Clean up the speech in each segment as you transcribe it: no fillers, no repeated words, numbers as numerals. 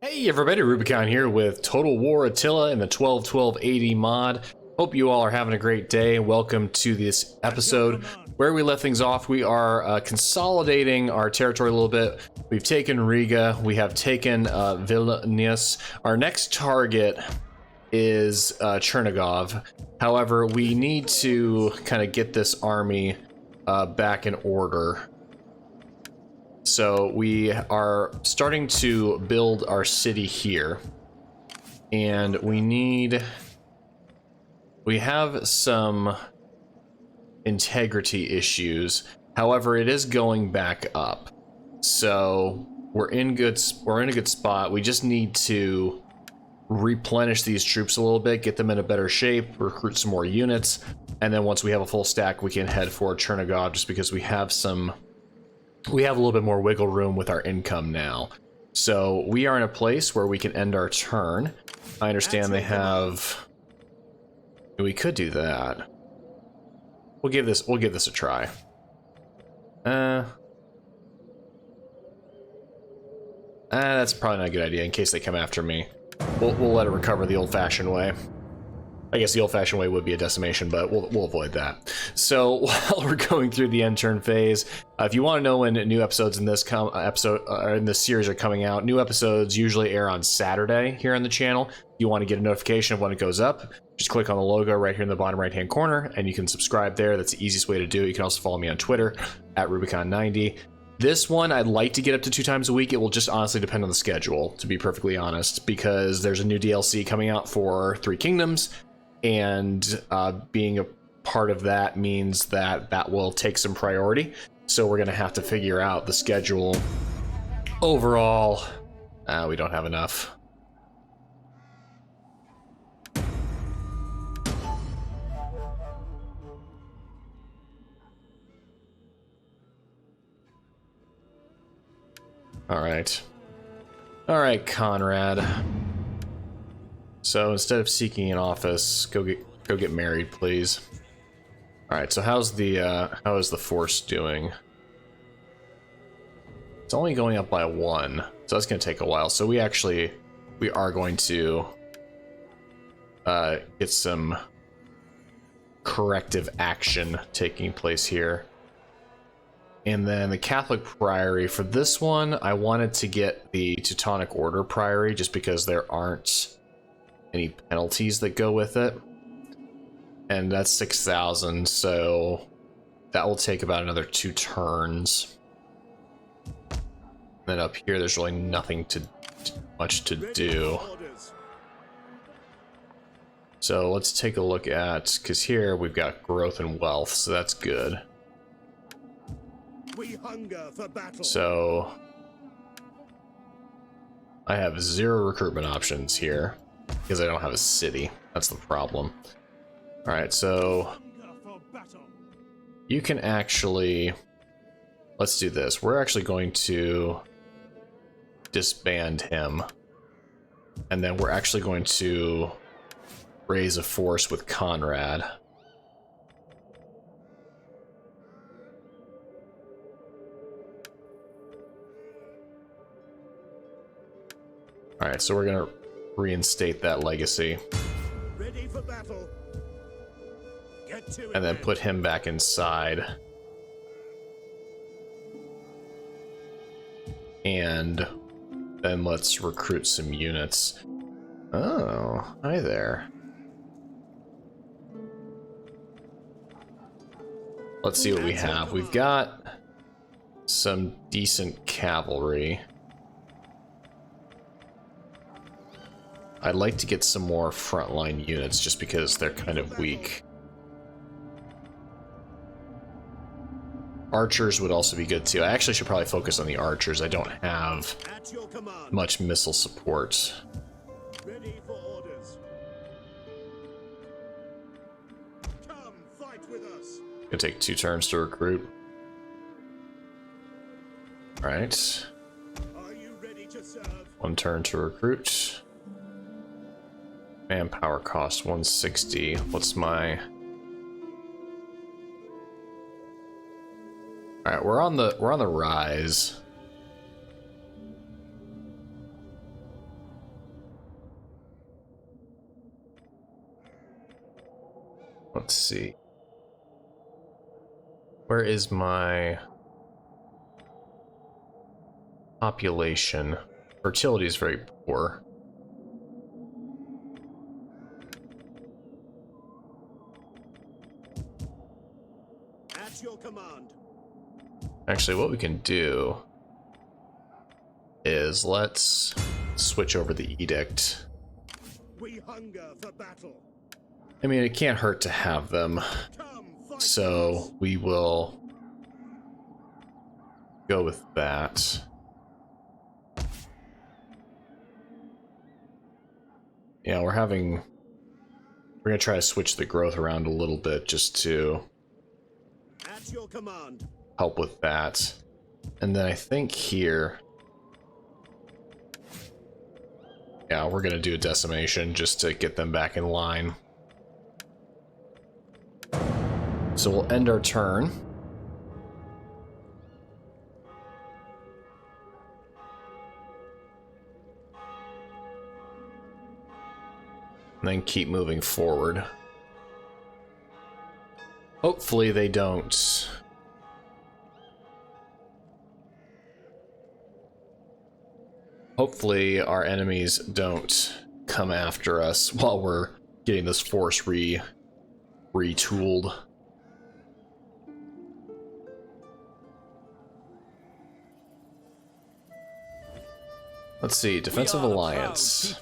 Hey everybody, Rubicon here with Total War Attila in the 12-12-80 mod. Hope you all are having a great day. Welcome to this episode. Where we left things off, we are consolidating our territory a little bit. We've taken Riga, we have taken Vilnius. Our next target is Chernigov. However, we need to kind of get this army back in order. So we are starting to build our city here, and we have some integrity issues. However, it is going back up, so we're in a good spot. We just need to replenish these troops a little bit, get them in a better shape, recruit some more units, and then once we have a full stack, we can head for Chernigov, just because we have a little bit more wiggle room with our income now. So we are in a place where we can end our turn. I understand they have... We could do that. We'll give this a try. That's probably not a good idea in case they come after me. We'll let it recover the old-fashioned way. I guess the old-fashioned way would be a decimation, but we'll avoid that. So while we're going through the end turn phase, if you want to know when new episodes in this in this series are coming out, new episodes usually air on Saturday here on the channel. If you want to get a notification of when it goes up, just click on the logo right here in the bottom right-hand corner, and you can subscribe there. That's the easiest way to do it. You can also follow me on Twitter at Rubicon90. This one, I'd like to get up to 2 times a week. It will just honestly depend on the schedule, to be perfectly honest, because there's a new DLC coming out for Three Kingdoms. And being a part of that means that will take some priority. So we're gonna have to figure out the schedule. Overall, we don't have enough. All right, Conrad. So instead of seeking an office, go get married, please. All right. So how is the force doing? It's only going up by 1, so that's going to take a while. So we are going to get some corrective action taking place here. And then the Catholic Priory, for this one, I wanted to get the Teutonic Order Priory just because there aren't any penalties that go with it. And that's 6,000, so that will take about another 2 turns. And then up here, there's really nothing much to do. So let's take a look at, because here we've got growth and wealth, so that's good. We hunger for battle. So I have 0 recruitment options here because I don't have a city. That's the problem. All right, so you can actually, let's do this. We're actually going to disband him, and then we're actually going to raise a force with Conrad. All right, so we're gonna reinstate that legacy. Ready for battle. Get to it, and then put him back inside. And then let's recruit some units. Oh, hi there. Let's see what we have. We've got some decent cavalry. I'd like to get some more frontline units just because they're kind of weak. Archers would also be good too. I actually should probably focus on the archers. I don't have much missile support. Ready for orders. Come fight with us. Gonna take 2 turns to recruit. All right. Are you ready to serve? 1 turn to recruit. Manpower cost 160. What's my... All right, we're on the rise. Let's see. Where is my population? Fertility is very poor. At your command. Actually, what we can do is let's switch over the edict. We hunger for battle. I mean, it can't hurt to have them, Come, fight so we will go with that. Yeah, we're gonna try to switch the growth around a little bit just to at your command. help with that. And then I think here, yeah, we're gonna do a decimation just to get them back in line. So we'll end our turn. And then keep moving forward. Hopefully they don't. Hopefully our enemies don't come after us while we're getting this force retooled. Let's see, defensive alliance.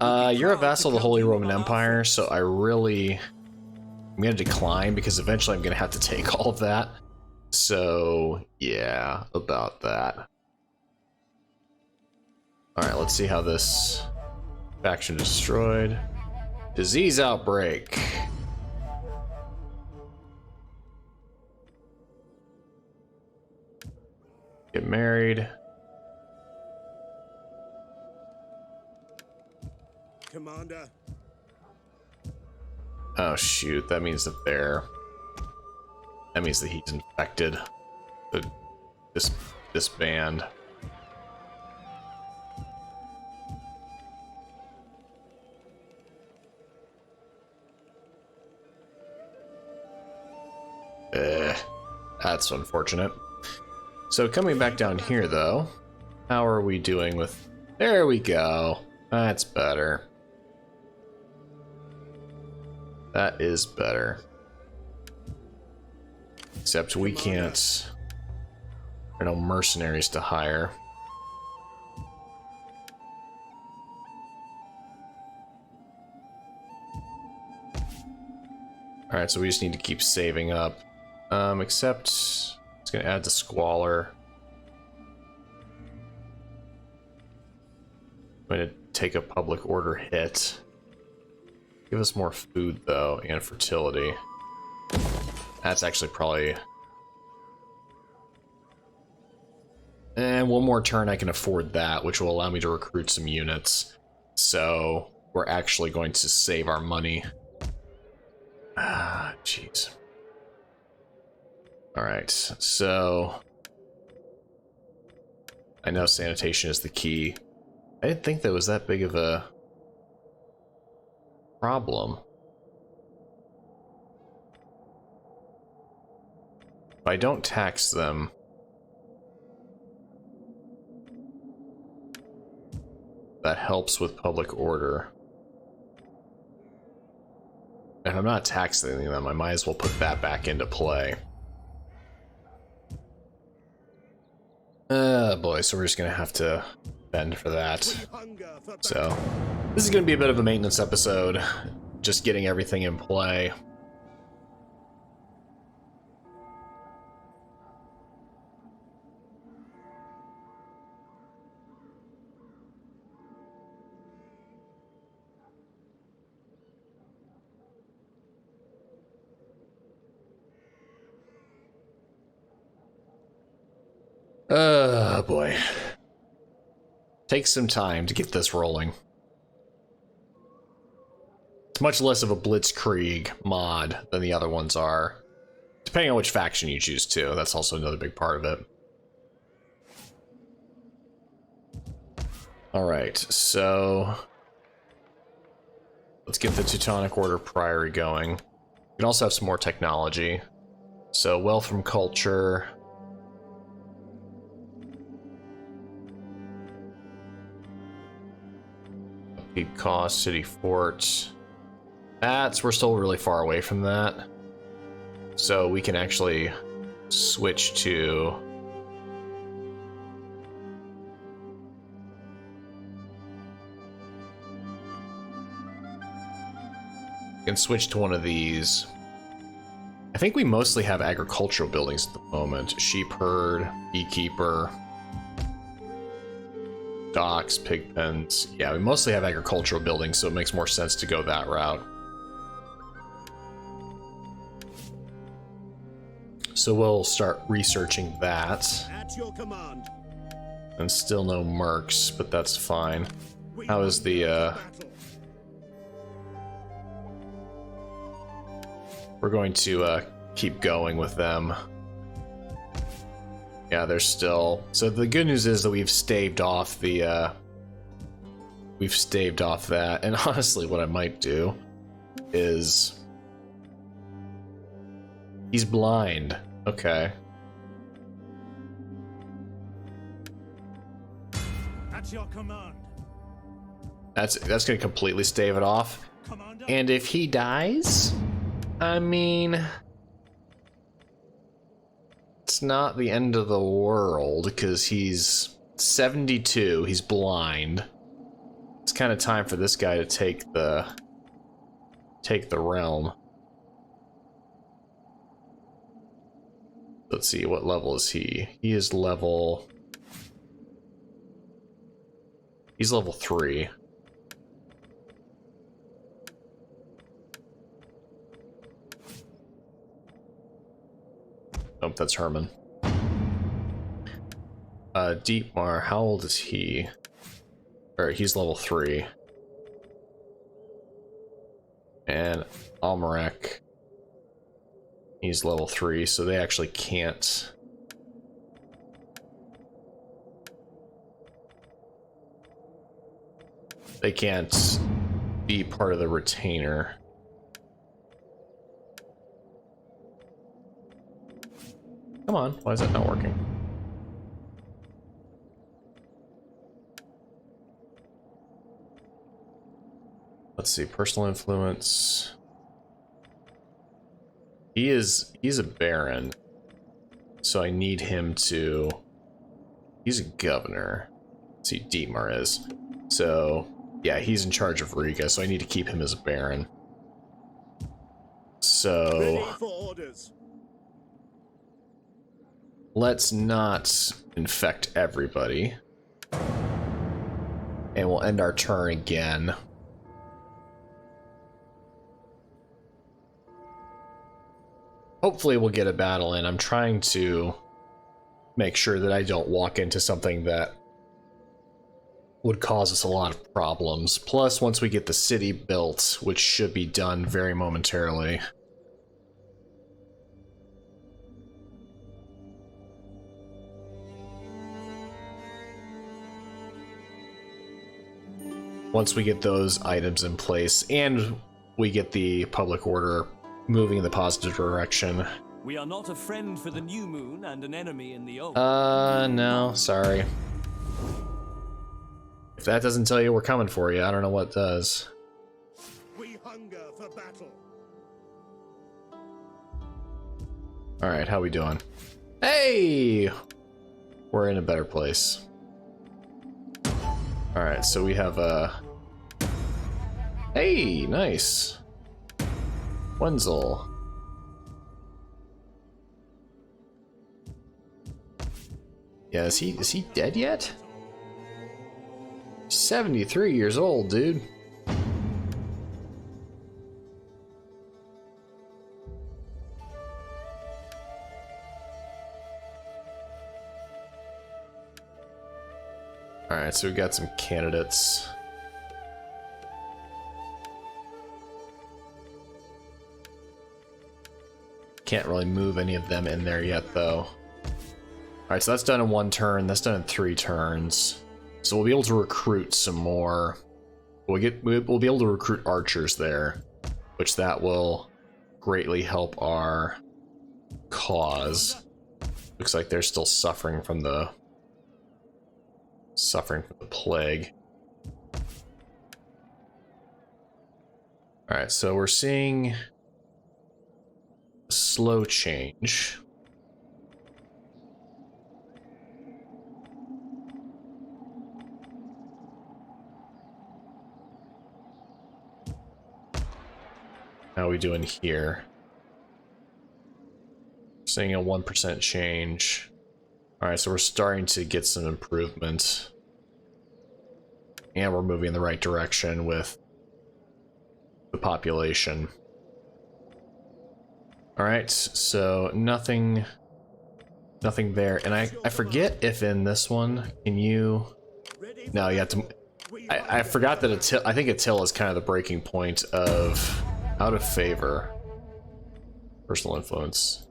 You're a vassal of the Holy Roman Empire, so I'm gonna decline because eventually I'm gonna have to take all of that. So yeah, about that. Alright, let's see how this faction destroyed. Disease outbreak. Get married. Commander. Oh shoot, that means that that means that he's infected. This band. That's unfortunate. So coming back down here though, how are we doing with... There we go. That's better. That is better. Except we can't... There are no mercenaries to hire. Alright, so we just need to keep saving up. Except... It's gonna add the squalor. I'm gonna take a public order hit. Give us more food, though, and fertility. That's actually probably... And one more turn I can afford that, which will allow me to recruit some units. So, we're actually going to save our money. Ah, jeez. Alright, so... I know sanitation is the key. I didn't think that was that big of a problem. If I don't tax them, that helps with public order. If I'm not taxing them, I might as well put that back into play. Boy, so we're just gonna have to bend for that. So, this is gonna be a bit of a maintenance episode, just getting everything in play. Boy. Takes some time to get this rolling. It's much less of a blitzkrieg mod than the other ones are. Depending on which faction you choose to, that's also another big part of it. Alright, so... Let's get the Teutonic Order Priory going. can also have some more technology. So wealth from culture. Upkeep cost, city fort. We're still really far away from that. So we can actually switch to one of these. I think we mostly have agricultural buildings at the moment. Sheep herd, beekeeper, docks, pig pens. Yeah, we mostly have agricultural buildings, so it makes more sense to go that route. So we'll start researching that. At your command. And still no mercs, but that's fine. How is the we're going to keep going with them. Yeah, they're still... So the good news is that we've staved off the... we've staved off that. And honestly, what I might do is... He's blind. Okay. At your command. That's going to completely stave it off. Commander. And if he dies... I mean... It's not the end of the world, because he's 72, he's blind. It's kind of time for this guy to take the realm. Let's see, what level is he? He is level... He's level 3. Nope, that's Herman. Dietmar, how old is he? Or he's level 3. And Almarek, he's level 3, so they actually can't. They can't be part of the retainer. Come on, why is that not working? Let's see, personal influence. He's a baron, so I need him to... He's a governor. Let's see, Dietmar is. So, yeah, he's in charge of Riga, so I need to keep him as a baron. So... Ready for orders. Let's not infect everybody. And we'll end our turn again. Hopefully we'll get a battle in. I'm trying to make sure that I don't walk into something that would cause us a lot of problems. Plus, once we get the city built, which should be done very momentarily. Once we get those items in place, and we get the public order moving in the positive direction. We are not a friend for the new moon and an enemy in the old. No, sorry. If that doesn't tell you we're coming for you, I don't know what does. We hunger for battle. Alright, how we doing? Hey! We're in a better place. Alright, so we have a... Hey, nice! Wenzel. Yeah, is he dead yet? 73 years old, dude. Alright, so we got some candidates. Can't really move any of them in there yet, though. Alright, so that's done in 1 turn, that's done in 3 turns. So we'll be able to recruit some more. We'll be able to recruit archers there, which that will greatly help our cause. Looks like they're still suffering from the plague. All right, so we're seeing a slow change. How are we doing here? Seeing a 1% change. Alright, so we're starting to get some improvement. And we're moving in the right direction with the population. Alright, so nothing there. And I forget if in this one, can you... No, you have to... I forgot that Attila, I think Attila is kind of the breaking point of out of favor. Personal influence.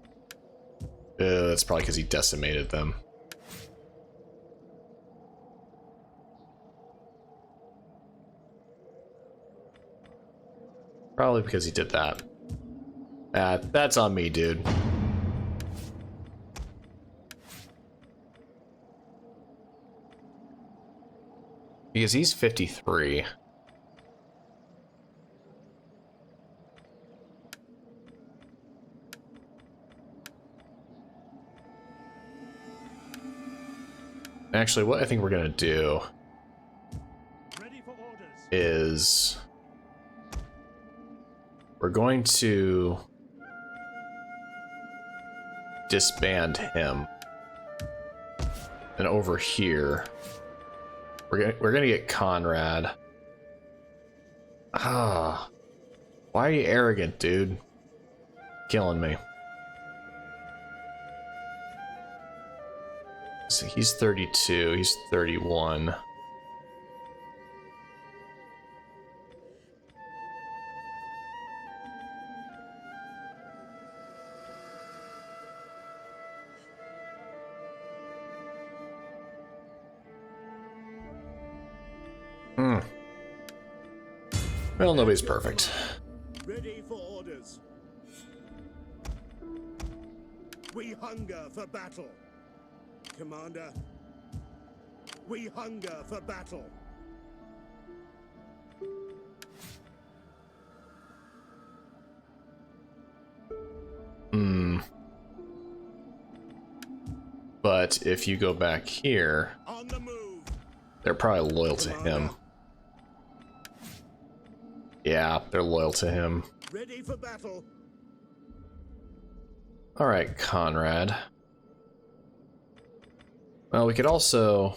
That's probably because he decimated them. Probably because he did that. That's on me, dude. Because he's 53. Actually, what I think we're gonna do is we're going to disband him, and over here we're gonna get Conrad. Ah, why are you arrogant, dude? Killing me. So he's 32, he's 31. Well, nobody's perfect. Ready for orders. We hunger for battle. Commander, we hunger for battle. But if you go back here, On the move. they're probably loyal to him. Yeah, they're loyal to him. Ready for battle. Alright, Conrad. Well, we can also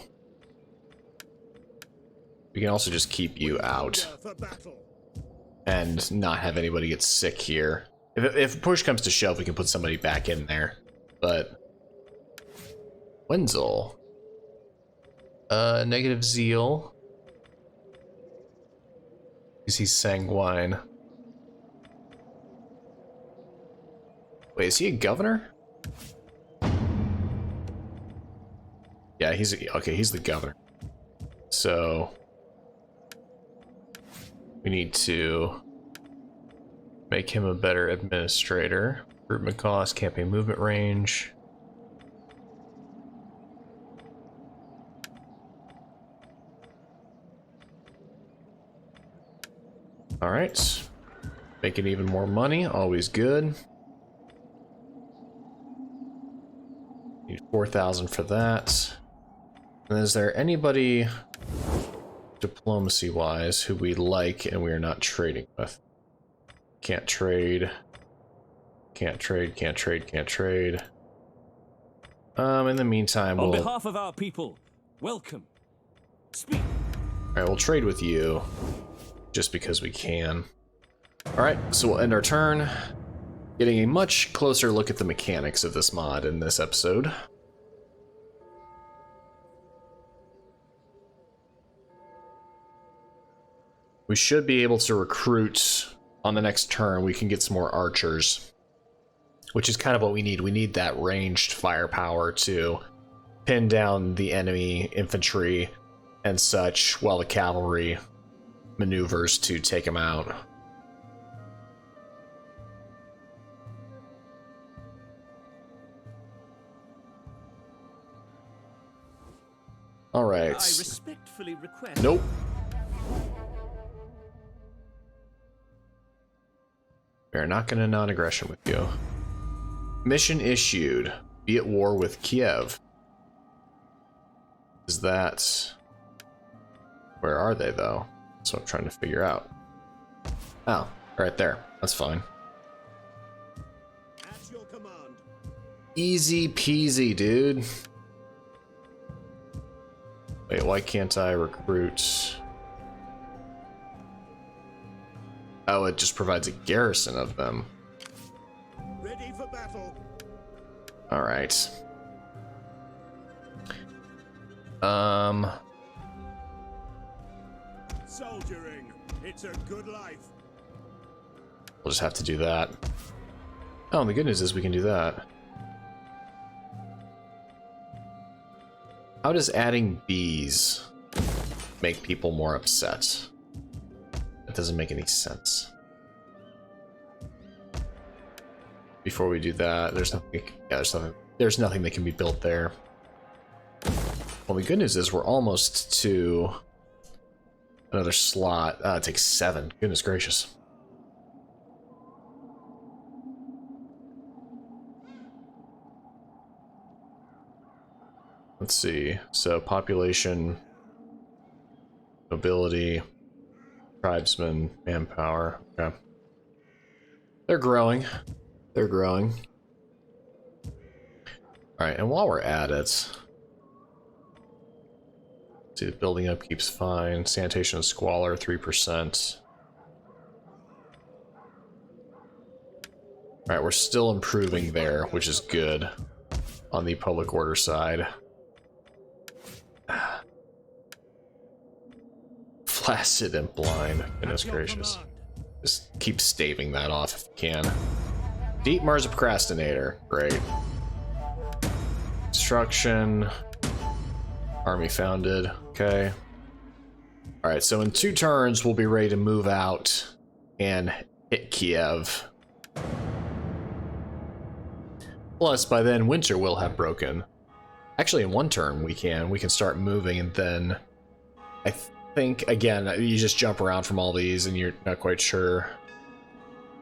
just keep you out For battle. and not have anybody get sick here. If push comes to shove, we can put somebody back in there. But Wenzel, negative zeal. Is he sanguine? Wait, is he a governor? Yeah, he's the governor. So we need to make him a better administrator. Recruitment cost, campaign movement range. All right, making even more money, always good. Need 4,000 for that. And is there anybody diplomacy-wise who we like and we are not trading with? Can't trade. Can't trade, can't trade, can't trade. In the meantime, On we'll... behalf of our people, welcome. Speak. Alright, we'll trade with you. Just because we can. Alright, so we'll end our turn. Getting a much closer look at the mechanics of this mod in this episode. We should be able to recruit on the next turn. We can get some more archers, which is kind of what we need. We need that ranged firepower to pin down the enemy infantry and such, while the cavalry maneuvers to take them out. All I right. respectfully request. Nope. We're not going to non-aggression with you. Mission issued. Be at war with Kiev. Is that... Where are they, though? That's what I'm trying to figure out. Oh, right there. That's fine. At your command. Easy peasy, dude. Wait, why can't I recruit? Oh, it just provides a garrison of them. Ready for battle. All right. Soldiering. It's a good life. We'll just have to do that. Oh, and the good news is we can do that. How does adding bees make people more upset? That doesn't make any sense. Before we do that, there's nothing. Yeah, there's nothing that can be built there. Well, the good news is we're almost to another slot. It takes 7. Goodness gracious. Let's see. So population, mobility, tribesmen, manpower. Okay. They're growing. They're growing. All right, and while we're at it, see, the building up keeps fine. Sanitation and squalor, 3%. All right, we're still improving there, which is good on the public order side. Flaccid and blind. Goodness gracious. Just keep staving that off if you can. Dietmar's a procrastinator. Great. Destruction. Army founded. Okay. Alright, so in 2 turns, we'll be ready to move out and hit Kiev. Plus, by then, winter will have broken. Actually, in 1 turn, we can start moving, and then I think, again, you just jump around from all these, and you're not quite sure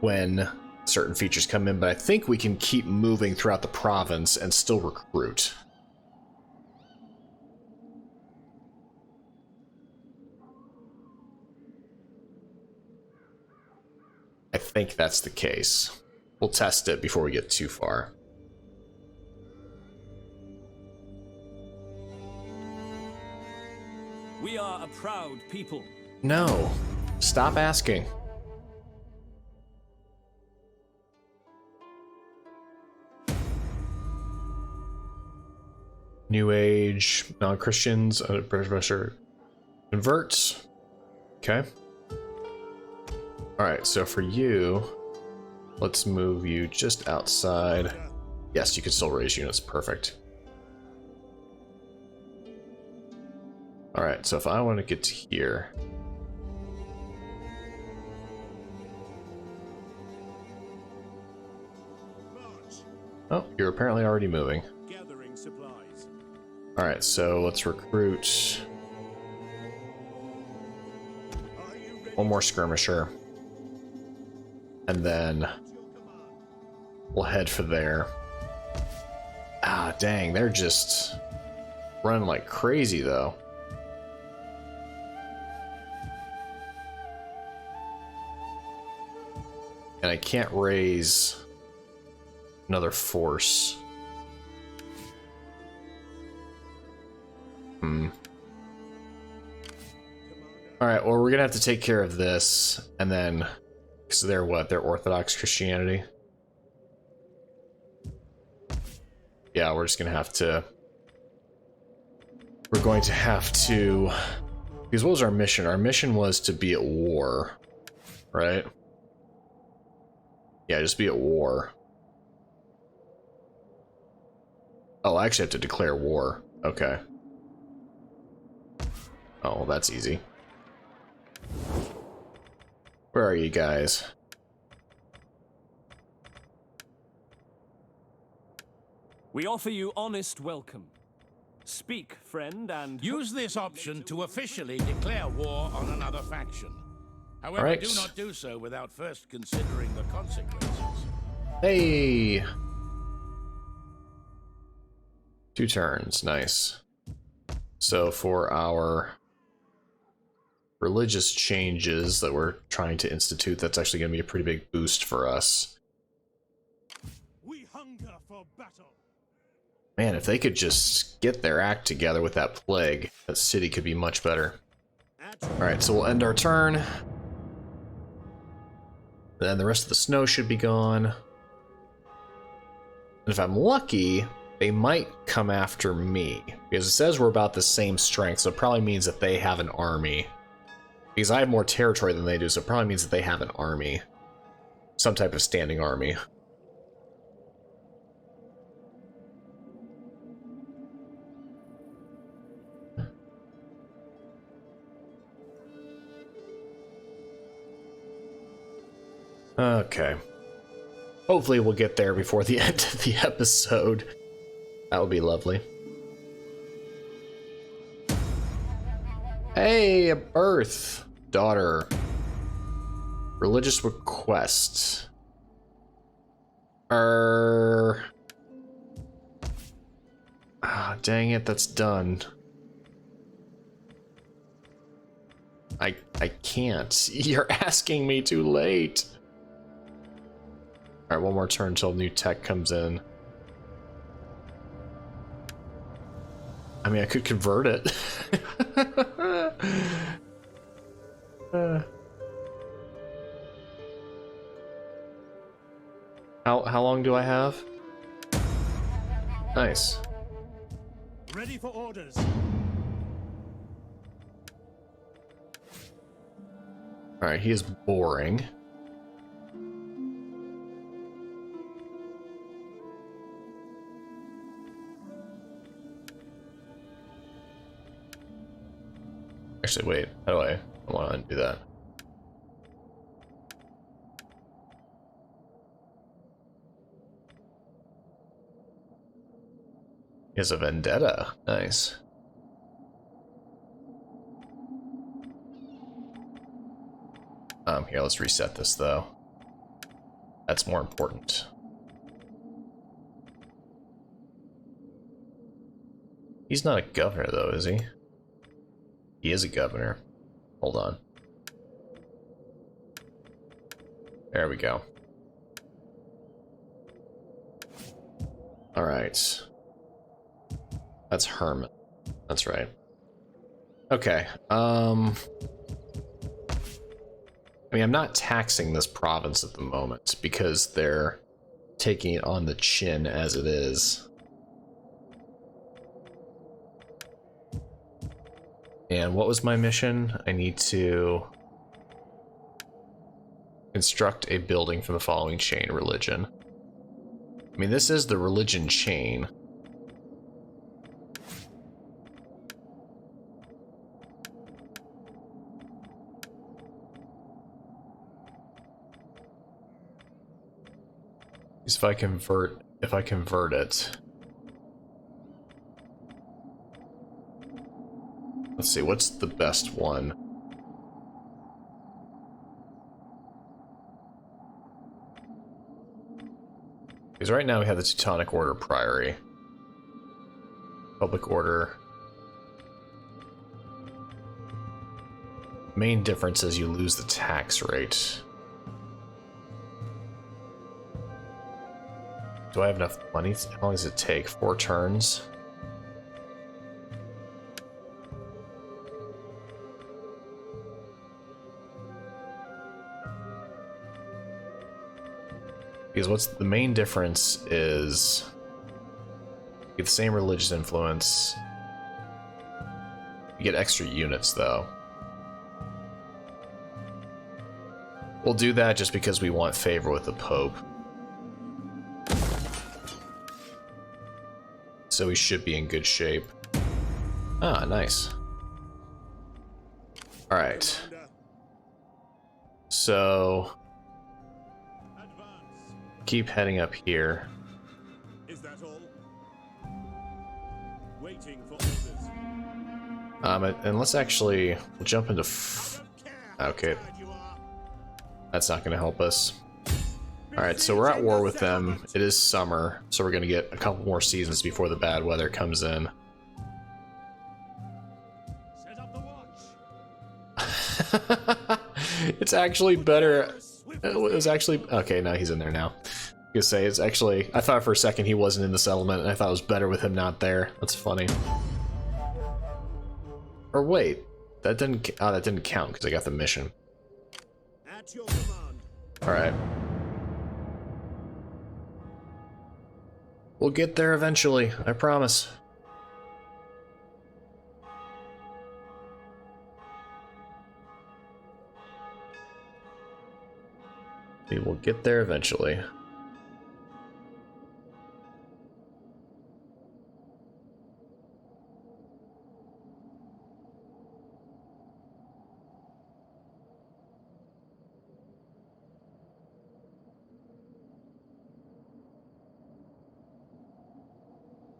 when certain features come in, but I think we can keep moving throughout the province and still recruit. I think that's the case. We'll test it before we get too far. We are a proud people. No. Stop asking. New Age, non-Christians, British pressure converts. Okay. Alright, so for you, let's move you just outside. Yes, you can still raise units. Perfect. Alright, so if I want to get to here. March. Oh, you're apparently already moving. Gathering supplies. Alright, so let's recruit Are you ready? 1 more skirmisher. And then At your command. we'll head for there. Ah, dang, they're just running like crazy, though. And I can't raise another force. Alright, well, we're gonna have to take care of this, and then... Because they're what? They're Orthodox Christianity? Yeah, we're just gonna have to... We're going to have to... Because what was our mission? Our mission was to be at war, right? Yeah, just be at war. Oh, I actually have to declare war. Okay. Oh, well, that's easy. Where are you guys? We offer you honest welcome. Speak, friend, and Use this option to officially declare war on another faction. However, Right. do not do so without first considering the consequences. Hey! 2 turns, nice. So for our religious changes that we're trying to institute, that's actually going to be a pretty big boost for us. We hunger for battle. Man, if they could just get their act together with that plague, that city could be much better. Alright, so we'll end our turn. Then the rest of the snow should be gone. And if I'm lucky, they might come after me. Because it says we're about the same strength, so it probably means that they have an army. Because I have more territory than they do, so it probably means that they have an army. Some type of standing army. Okay. Hopefully we'll get there before the end of the episode. That would be lovely. Hey, a birth. Daughter. Religious request. Ah, dang it, that's done. I can't. You're asking me too late. Alright, one more turn until new tech comes in. I mean, I could convert it. How long do I have? Nice. Ready for orders. Alright, he is boring. Actually, wait. How do I want to undo that? He has a vendetta. Nice. Here, let's reset this, though. That's more important. He's not a governor, though, is he? He is a governor. Hold on. There we go. Alright. That's Hermit. That's right. Okay. I mean, I'm not taxing this province at the moment because they're taking it on the chin as it is. And what was my mission? I need to construct a building from the following chain religion. I mean, this is the religion chain. If I convert it. Let's see, what's the best one? Because right now we have the Teutonic Order Priory. Public Order. Main difference is you lose the tax rate. Do I have enough money? How long does it take? 4 turns? Because what's the main difference is you get the same religious influence. You get extra units though. We'll do that just because we want favor with the Pope. So we should be in good shape. Ah, nice. Alright. So keep heading up here. Is that all? Wait Waiting for orders. And let's actually we'll jump into. Okay, Tired you are. that's not going to help us. All right, so we're at war with them. It is summer, so we're going to get a couple more seasons before the bad weather comes in. Set up the watch. It's actually better. It was actually okay. Now he's in there now. I was gonna say it's actually. I thought for a second he wasn't in the settlement, and I thought it was better with him not there. That's funny. Or wait, that didn't. Oh, that didn't count because I got the mission. At your command. All right. We'll get there eventually. I promise. We will get there eventually.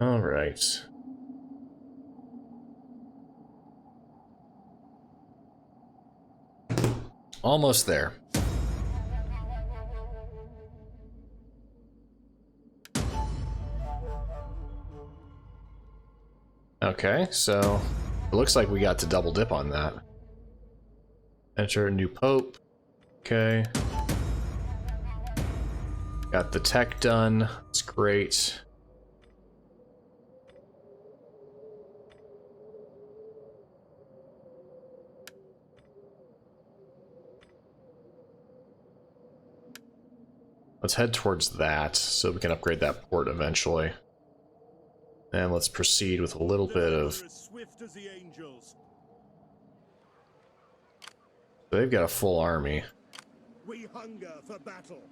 All right. Almost there. Okay, so it looks like we got to double dip on that. Enter a new pope. Okay. Got the tech done. It's great. Let's head towards that so we can upgrade that port eventually. And let's proceed with a little bit of... As swift as the angels. They've got a full army. We hunger for battle.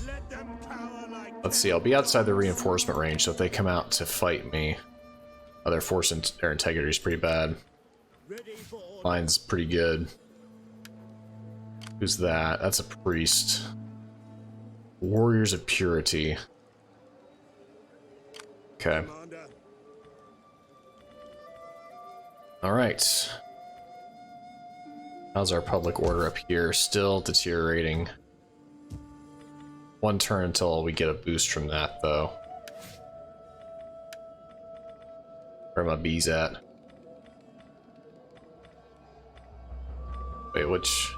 Let them cower like. Let's see, I'll be outside the reinforcement range, so if they come out to fight me... Oh, their force and their integrity is pretty bad. Ready for orders. Mine's pretty good. Who's that? That's a priest. Warriors of Purity. Okay. Commander. Alright. How's our public order up here? Still deteriorating. One turn until we get a boost from that, though. Where are my bees at? Wait, which...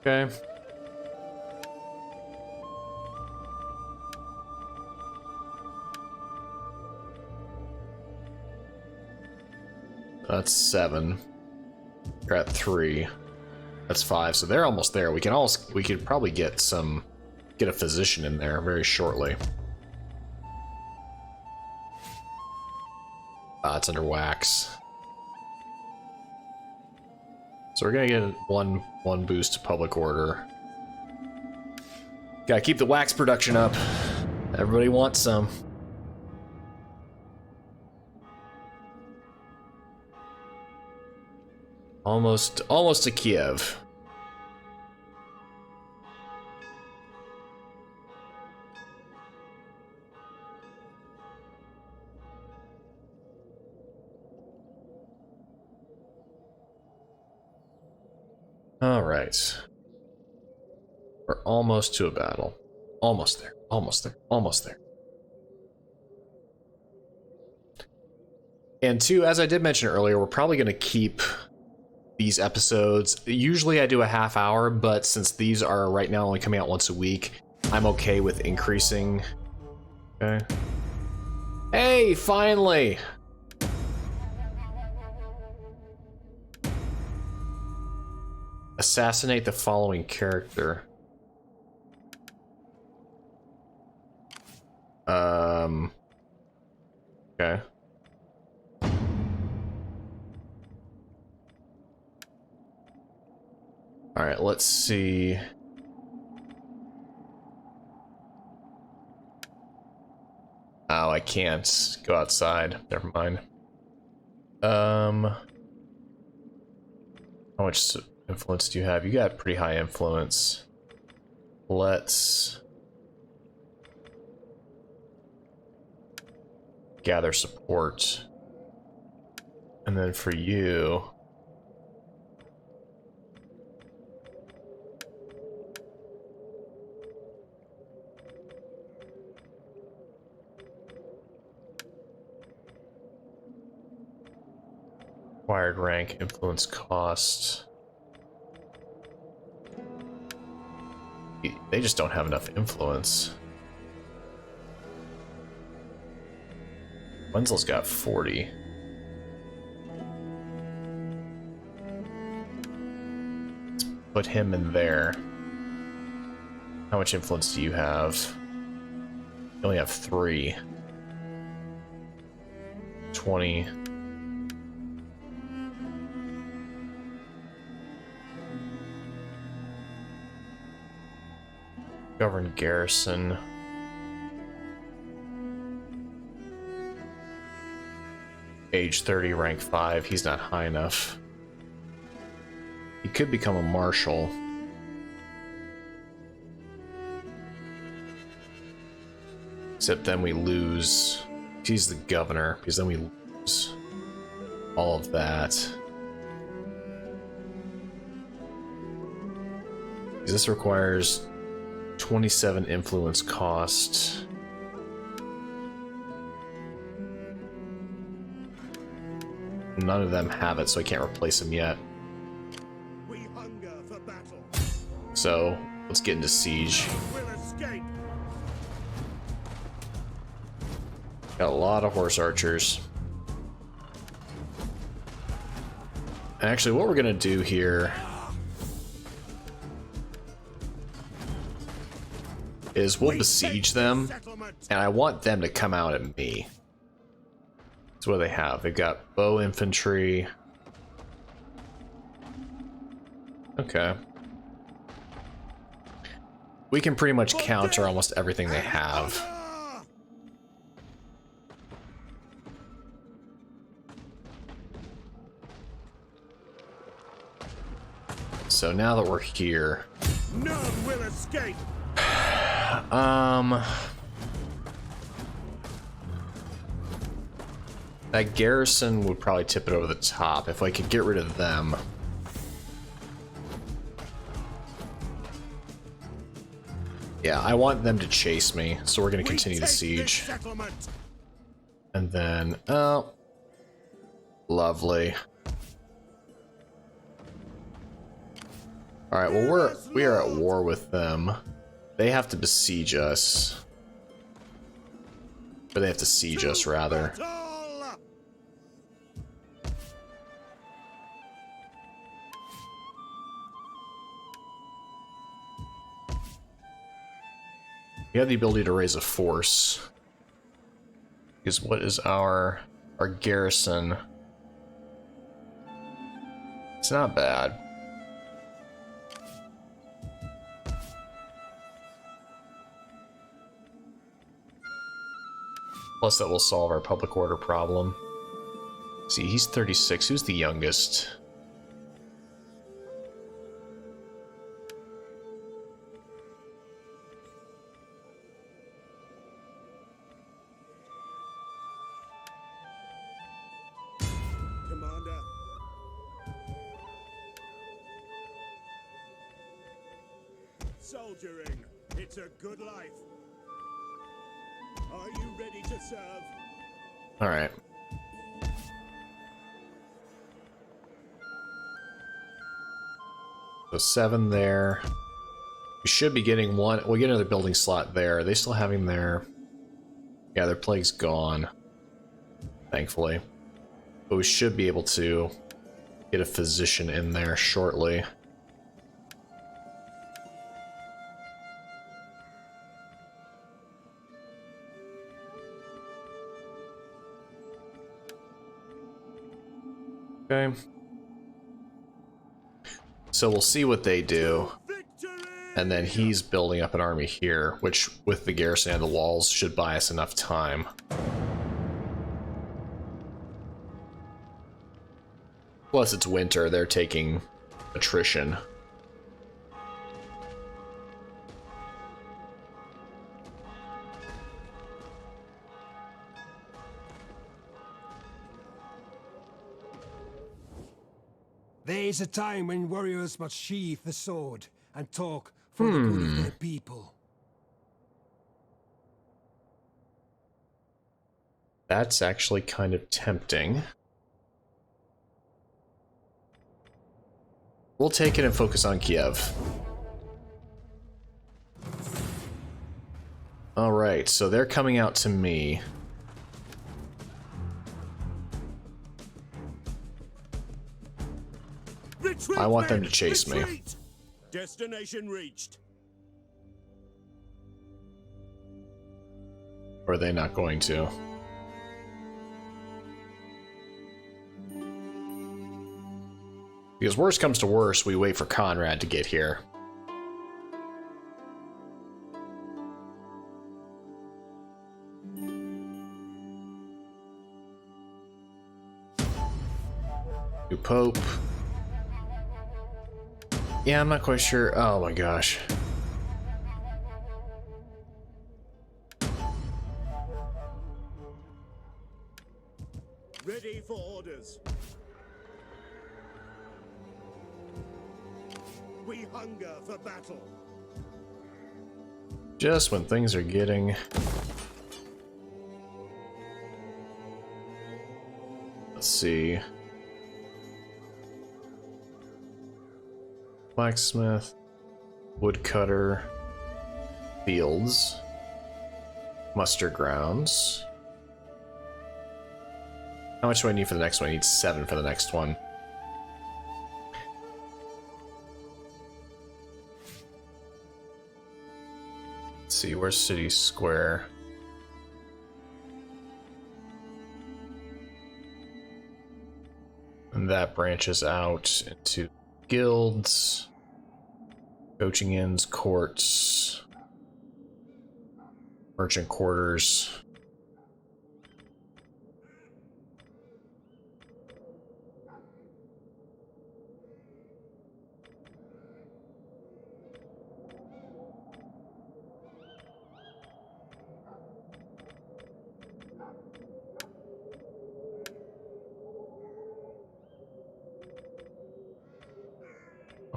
Okay. That's 7. We're at 3. That's 5. So they're almost there. We could probably get a physician in there very shortly. It's under wax. So we're gonna get one boost to public order. Gotta keep the wax production up. Everybody wants some. Almost to Kiev. All right. We're almost to a battle. Almost there. Almost there. Almost there. And two, as I did mention earlier, we're probably going to keep these episodes. Usually I do a half hour, but since these are right now only coming out once a week, I'm okay with increasing. Okay. Hey, finally! Assassinate the following character. Okay. All right, let's see. can't go outside. Never mind. How much influence do you have? You got pretty high influence. Let's gather support. And then for you, acquired rank, influence cost. They just don't have enough influence. Wenzel's got 40. Let's put him in there. How much influence do you have? You only have 3. 20. Govern garrison. Age 30, rank 5. He's not high enough. He could become a marshal. Except then we lose. He's the governor, because then we lose all of that. This requires 27 influence cost. None of them have it, so I can't replace them yet. We hunger for battle. So let's get into siege. We'll escape. Got a lot of horse archers. Actually, what we're gonna do here is we'll besiege them, and I want them to come out at me. That's what they have. They've got bow infantry. Okay. We can pretty much counter almost everything they have. So now that we're here, None will escape. that garrison would probably tip it over the top if I could get rid of them. Yeah, I want them to chase me, so we're going to continue the siege. And then, oh, lovely. All right, well we are at war with them. They have to besiege us, or they have to siege us rather. We have the ability to raise a force. Because what is our garrison? It's not bad. Plus that will solve our public order problem. See, he's 36. Who's the youngest? Commander. Soldiering. It's a good life. Are you ready to serve? All right. So 7 there. We should be getting one. We'll get another building slot there. Are they still having their... Yeah, their plague's gone. Thankfully. But we should be able to get a physician in there shortly. Okay. So we'll see what they do. And then he's building up an army here, which with the garrison and the walls should buy us enough time. Plus it's winter, they're taking attrition. There is a time when warriors must sheathe the sword and talk for the good of their people. That's actually kind of tempting. We'll take it and focus on Kiev. Alright, so they're coming out to me. Retreat, I want them men! to chase me. Retreat! Destination reached. Or are they not going to? Because worst comes to worst, we wait for Conrad to get here. New Pope. Yeah, I'm not quite sure. Oh my gosh. Ready for orders. We hunger for battle. Just when things are getting... Let's see. Blacksmith, woodcutter, fields, muster grounds. How much do I need for the next one? I need 7 for the next one. Let's see, where's City Square? And that branches out into guilds, coaching inns, courts, merchant quarters.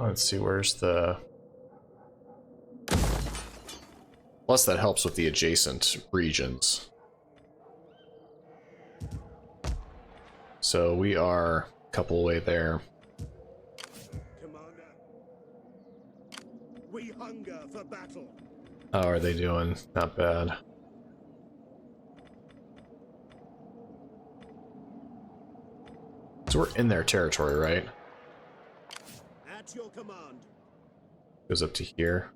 Let's see, where's the... Plus that helps with the adjacent regions. So we are a couple away there. Commander. We hunger for battle. How are they doing? Not bad. So we're in their territory, right? At your command. Goes up to here.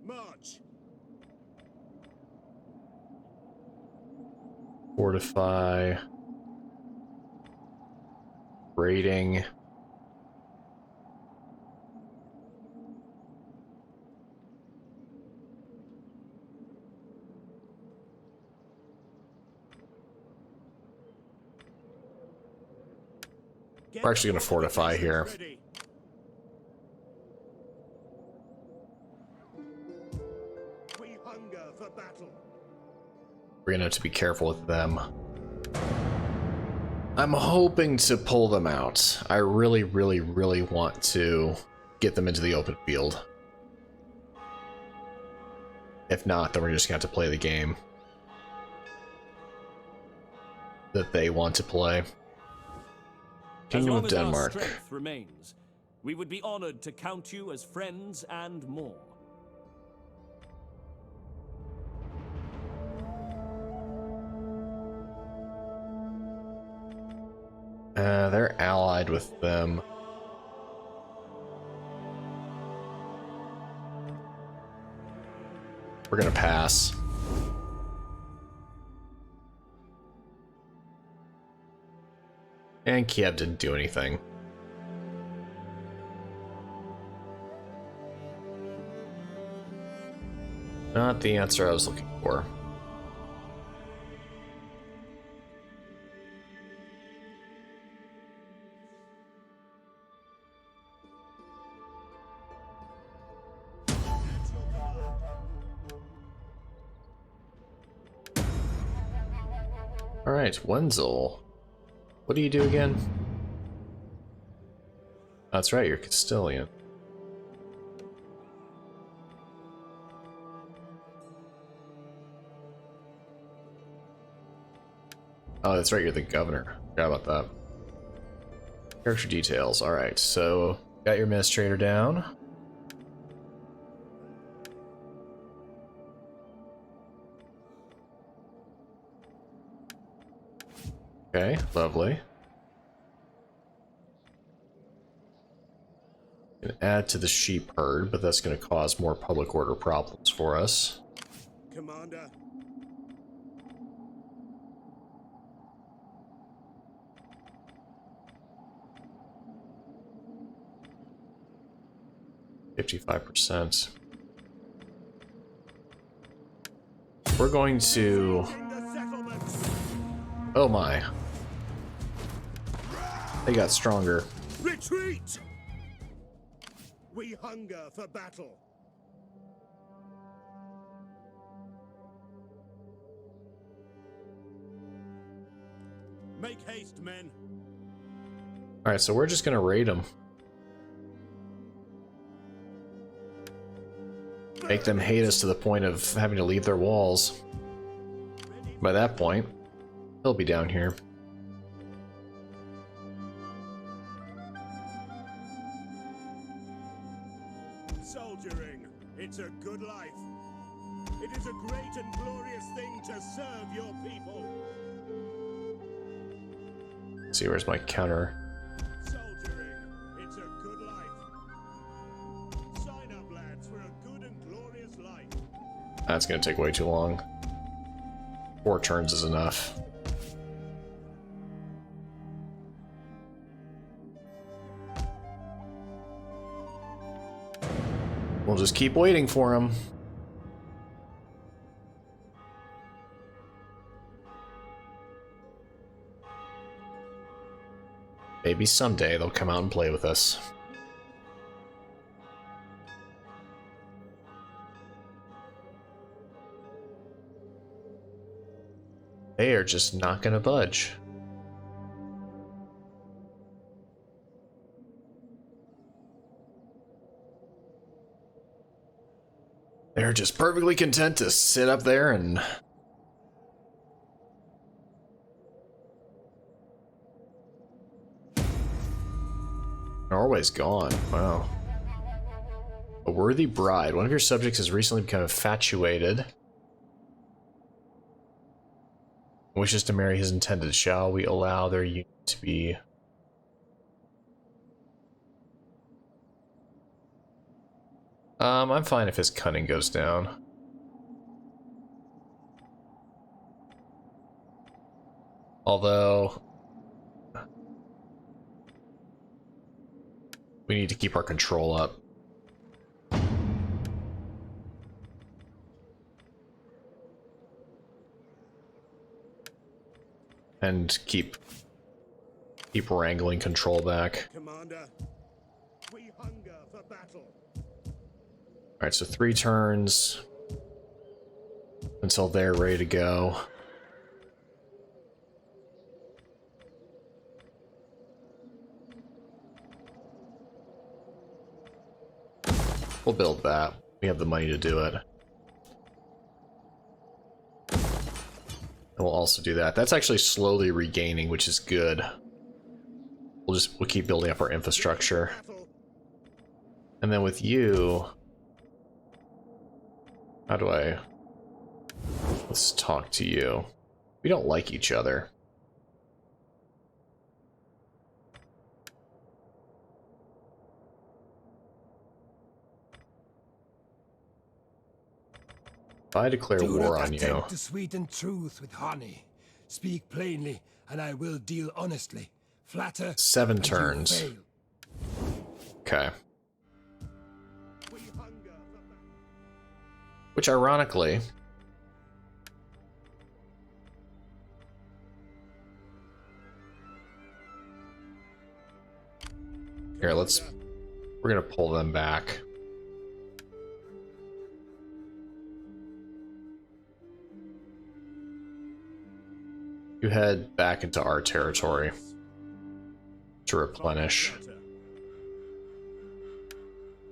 March. Fortify. Raiding. We're actually going to fortify here. Ready. We hunger for battle. We're going to have to be careful with them. I'm hoping to pull them out. I really, really, really want to get them into the open field. If not, then we're just going to have to play the game that they want to play. Kingdom of As long as Denmark. our strength remains, we would be honored to count you as friends and more. They're allied with them. We're gonna pass. And Kiev didn't do anything. Not the answer I was looking for. Alright, Wenzel. What do you do again? That's right, you're Castilian. Oh, that's right, you're the governor. Forgot about that. Character details. Alright, so got your administrator down. Okay, lovely. Can add to the sheep herd, but that's going to cause more public order problems for us. Commander. 55%. We're going to... Oh my. They got stronger. Retreat! We hunger for battle. Make haste, men. Alright, so we're just gonna raid them. Make them hate us to the point of having to leave their walls. By that point, they'll be down here. Soldiering, it's a good life. It is a great and glorious thing to serve your people. Let's see, where's my counter? Soldiering, it's a good life. Sign up, lads, for a good and glorious life. That's gonna take way too long. 4 turns is enough. We'll just keep waiting for him. Maybe someday they'll come out and play with us. They are just not gonna budge. They're just perfectly content to sit up there and... Norway's gone. Wow. A worthy bride. One of your subjects has recently become infatuated. Wishes to marry his intended. Shall we allow their union to be... I'm fine if his cunning goes down. Although... we need to keep our control up. And keep wrangling control back. Commander, we hunger for battle. Alright, so 3 turns until they're ready to go. We'll build that. We have the money to do it. And we'll also do that. That's actually slowly regaining, which is good. We'll keep building up our infrastructure. And then with you... How do I... Let's talk to you. We don't like each other. If I declare Do war not on you... attempt to sweeten truth with honey. Speak plainly, and I will deal honestly. Flatter. 7 and you turns. fail. Okay. We hunger for battle. Which, ironically... Here, we're gonna pull them back. You head back into our territory to replenish.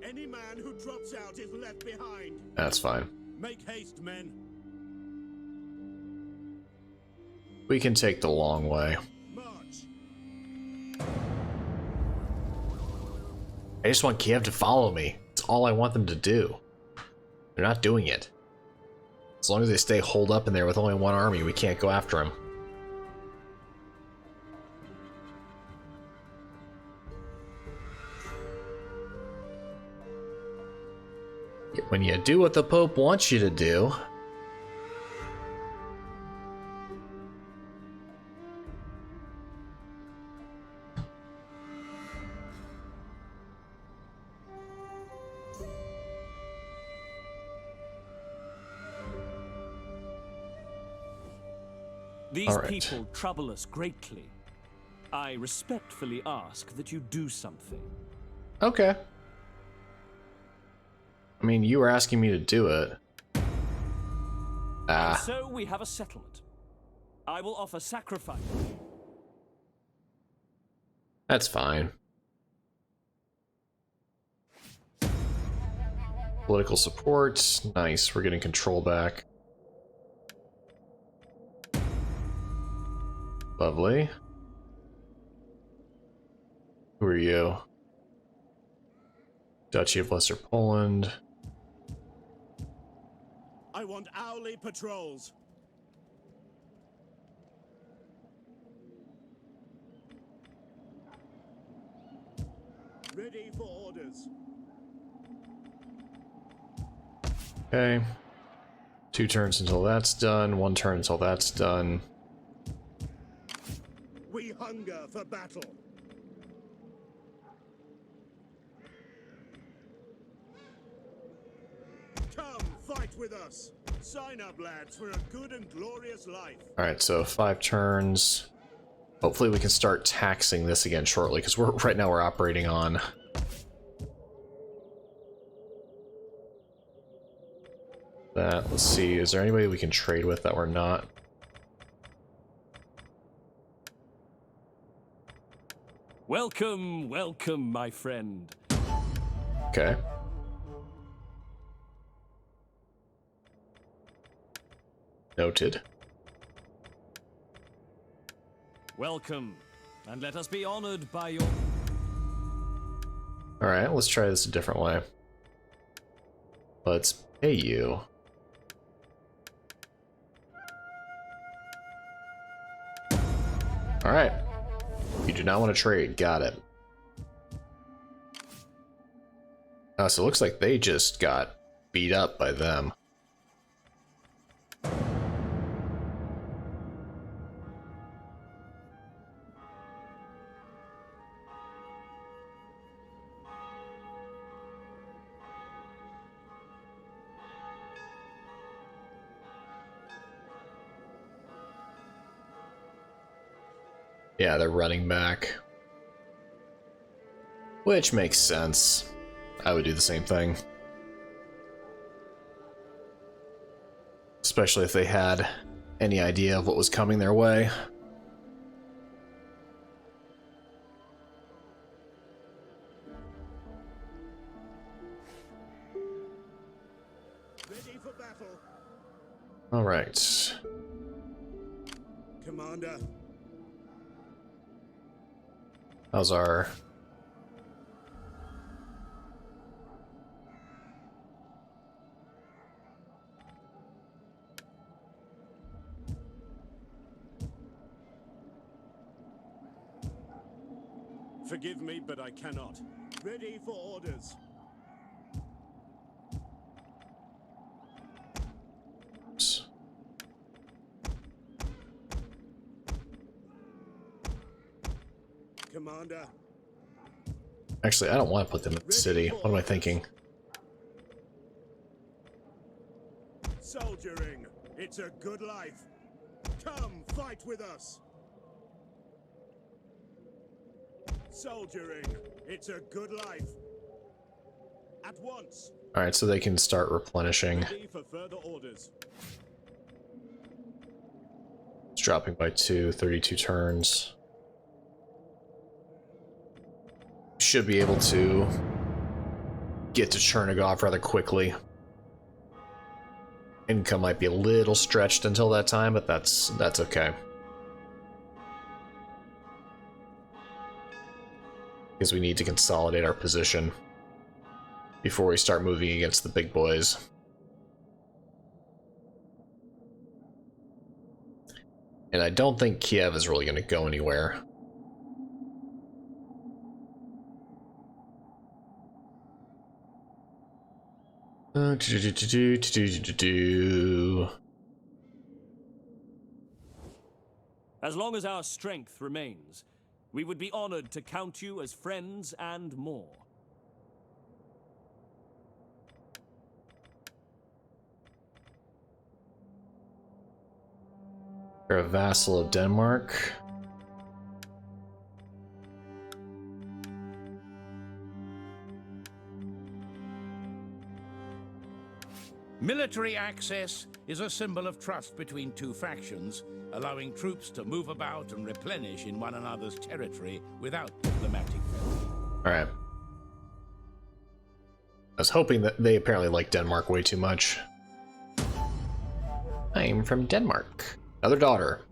Any man who drops out is left behind. That's fine. Make haste, men. We can take the long way. March. I just want Kiev to follow me. It's all I want them to do. They're not doing it. As long as they stay holed up in there with only one army, we can't go after them. When you do what the Pope wants you to do, These All right. people trouble us greatly. I respectfully ask that you do something. okay. I mean, you were asking me to do it. Ah, So we have a settlement. I will offer sacrifice. that's fine. Political support, nice. We're getting control back. Lovely. Who are you? Duchy of Lesser Poland. I want hourly patrols. Ready for orders. Okay. 2 turns until that's done. 1 turn until that's done. We hunger for battle. Come, fight with us. Sign up, lads, for a good and glorious life. Alright, so 5 turns. Hopefully we can start taxing this again shortly, because right now we're operating on that. Let's see, is there anybody we can trade with that we're not? Welcome, welcome, my friend. Okay. Noted. Welcome, and let us be honored by your... Alright, let's try this a different way. Let's pay you. Alright. You do not want to trade. Got it. So it looks like they just got beat up by them. Yeah, they're running back. Which makes sense. I would do the same thing. Especially if they had any idea of what was coming their way. Ready for battle. Alright. Commander. How's our... Forgive me, but I cannot. Ready for orders. Commander. Actually, I don't want to put them in the city. What am I thinking? Soldiering. It's a good life. Come, fight with us. Soldiering. It's a good life. At once. Alright, so they can start replenishing. Ready for further orders. Let's dropping by 2, 32 turns. Should be able to get to Chernigov rather quickly. Income might be a little stretched until that time, but that's okay. Because we need to consolidate our position before we start moving against the big boys. And I don't think Kiev is really going to go anywhere. As long as our strength remains, we would be honored to count you as friends and more. You're a vassal of Denmark. Military access is a symbol of trust between two factions, allowing troops to move about and replenish in one another's territory without diplomatic failure. Alright. I was hoping that they apparently like Denmark way too much. I'm from Denmark. Another daughter.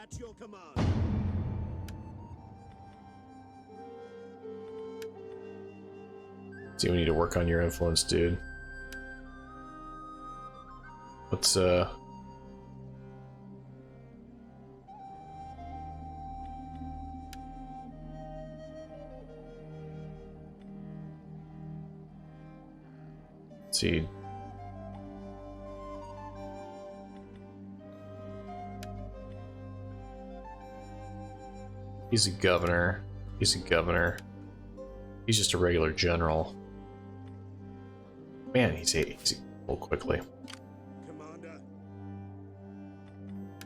At your command. See, we need to work on your influence, dude. Let's see. He's a governor. He's a governor. He's just a regular general. Man, he's able quickly. Commander.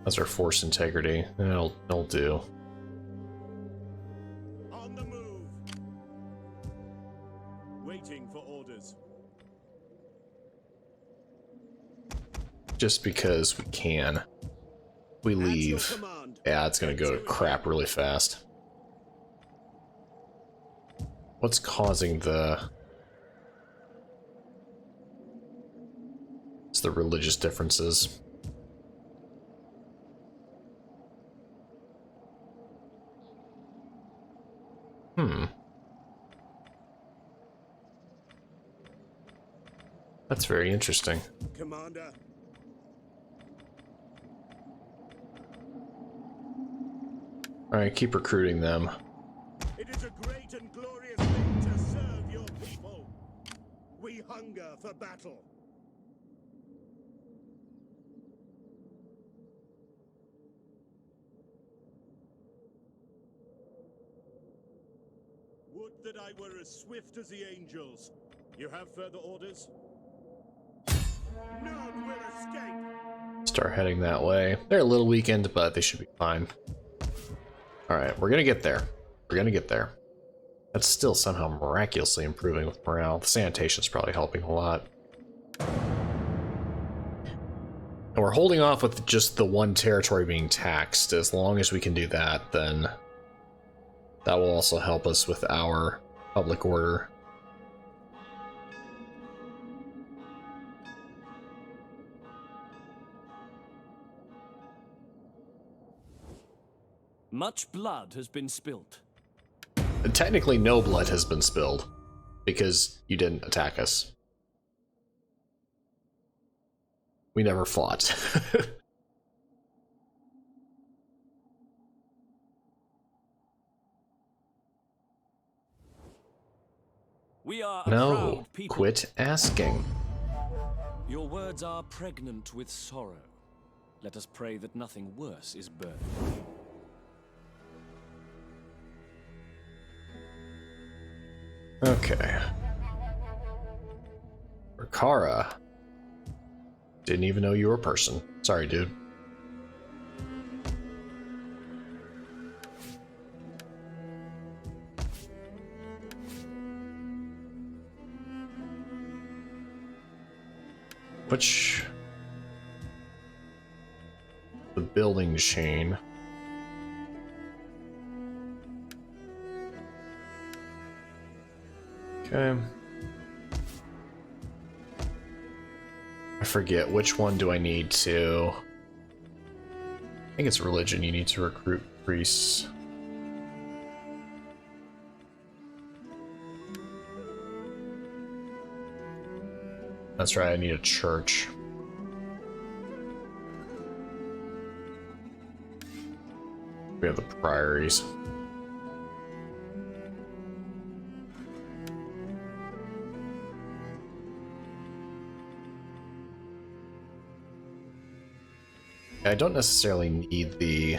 That's our force integrity. It'll do. On the move. Waiting for orders. Just because we can. We leave. At your command. Yeah, it's gonna go to crap really fast. What's causing the... It's the religious differences. That's very interesting. Commander. Alright, keep recruiting them. It is a great and glorious thing to serve your people. We hunger for battle. Would that I were as swift as the angels. You have further orders? None will escape. Start heading that way. They're a little weakened, but they should be fine. Alright, we're gonna get there. We're gonna get there. That's still somehow miraculously improving with morale. The sanitation's probably helping a lot. And we're holding off with just the one territory being taxed. As long as we can do that, then that will also help us with our public order. Much blood has been spilt. Technically, no blood has been spilled, because you didn't attack us. We never fought. We are a No, proud people. quit asking. Your words are pregnant with sorrow. Let us pray that nothing worse is burned. Okay. Rikara. Didn't even know you were a person. Sorry, dude. Which... The building chain. Okay. I forget, which one do I need to... I think it's religion. You need to recruit priests. That's right, I need a church. We have the priories. I don't necessarily need the...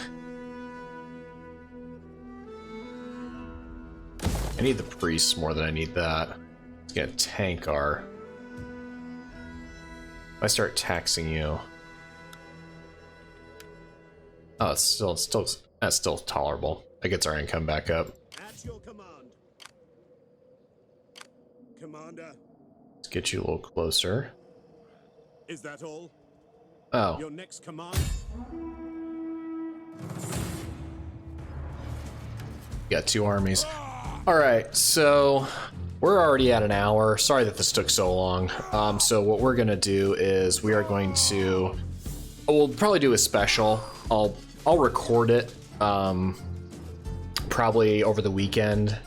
I need the priests more than I need that. It's gonna tank our... If I start taxing you... Oh, it's still, that's still tolerable. That gets our income back up. At your command. Commander, Let's get you a little closer. is that all? Oh, Your next command? got 2 armies. Alright, so we're already at an hour. Sorry that this took so long. So what we're gonna do is we are going to... We'll probably do a special. I'll record it probably over the weekend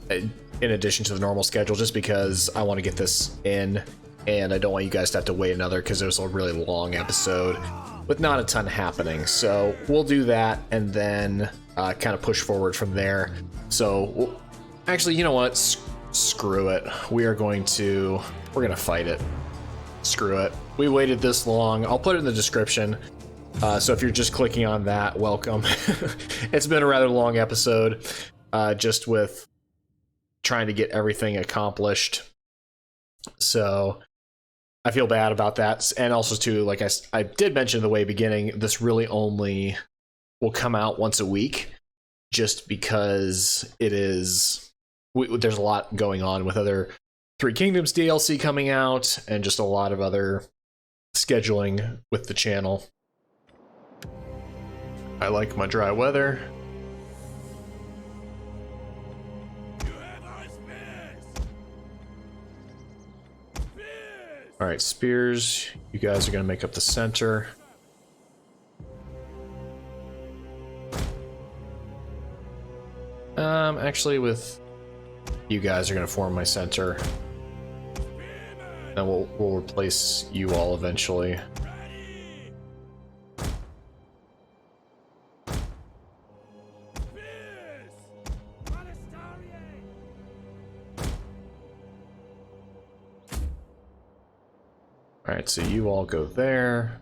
in addition to the normal schedule, just because I want to get this in and I don't want you guys to have to wait another, because it was a really long episode with not a ton happening. So we'll do that and then kind of push forward from there. So actually, you know what? Screw it. We're gonna fight it. Screw it. We waited this long. I'll put it in the description. So if you're just clicking on that, welcome. It's been a rather long episode, just with trying to get everything accomplished. So I feel bad about that. And also too, like I did mention in the way beginning, this really only will come out once a week, just because it is, there's a lot going on with other Three Kingdoms DLC coming out and just a lot of other scheduling with the channel. I like my dry weather. Alright, spears. You guys are going to make up the center. Actually, with you guys are going to form my center. Then we'll replace you all eventually. Alright, so you all go there.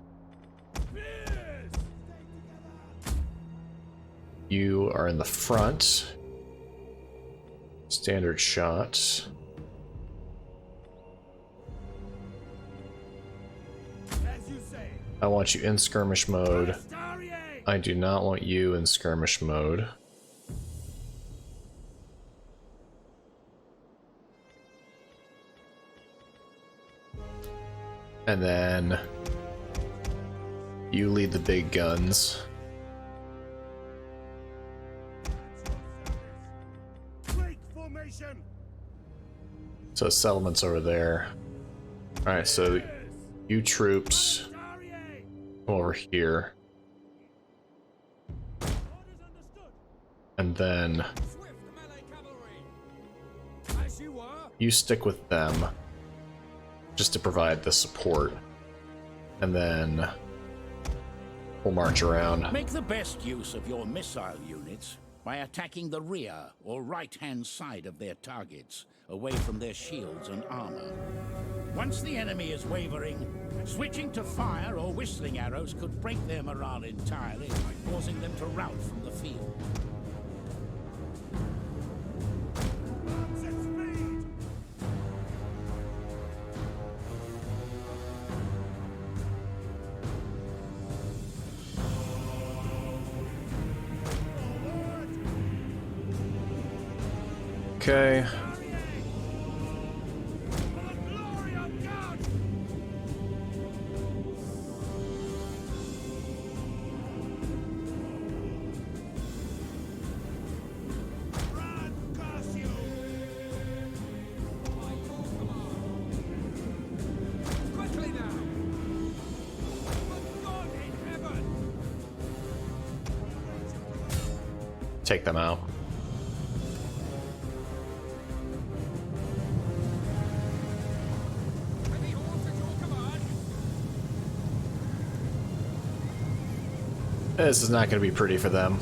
You are in the front. Standard shot. I want you in skirmish mode. I do not want you in skirmish mode. And then you lead the big guns. So settlements over there. Alright, so you troops come over here. And then you stick with them, just to provide the support. And then we'll march around. Make the best use of your missile units by attacking the rear or right-hand side of their targets, away from their shields and armor. Once the enemy is wavering, switching to fire or whistling arrows could break their morale entirely, causing them to rout from the field. Okay. take them out. This is not going to be pretty for them.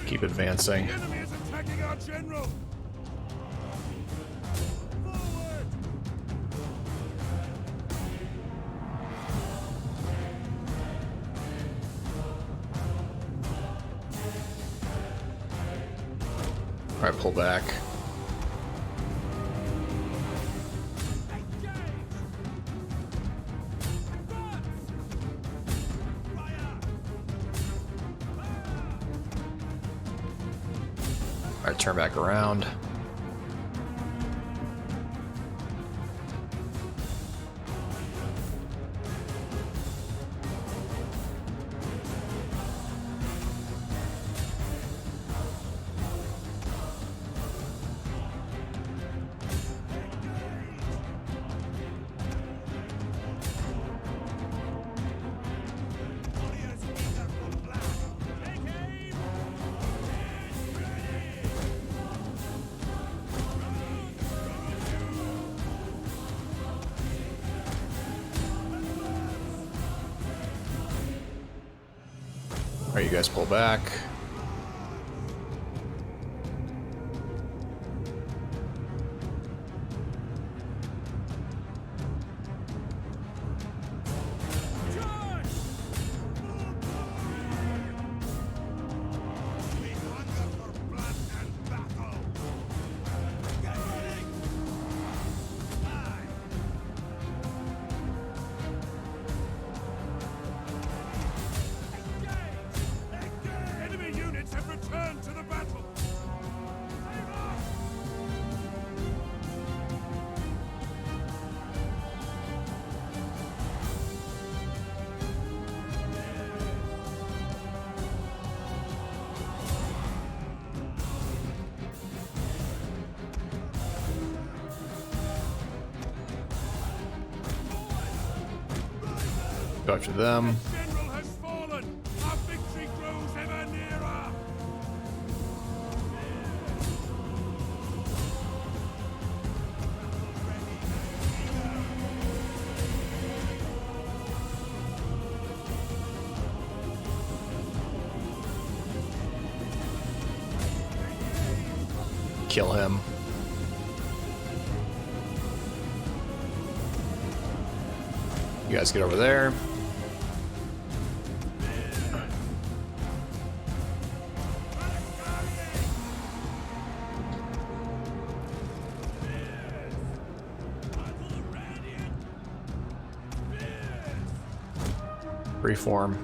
Keep advancing. The enemy is attacking our general. Forward! All right, pull back. All right, turn back around. All right, you guys pull back. Enemy units have returned to the battle. Go after them. General has fallen. Our victory grows ever nearer. Kill him. You guys get over there. Reform.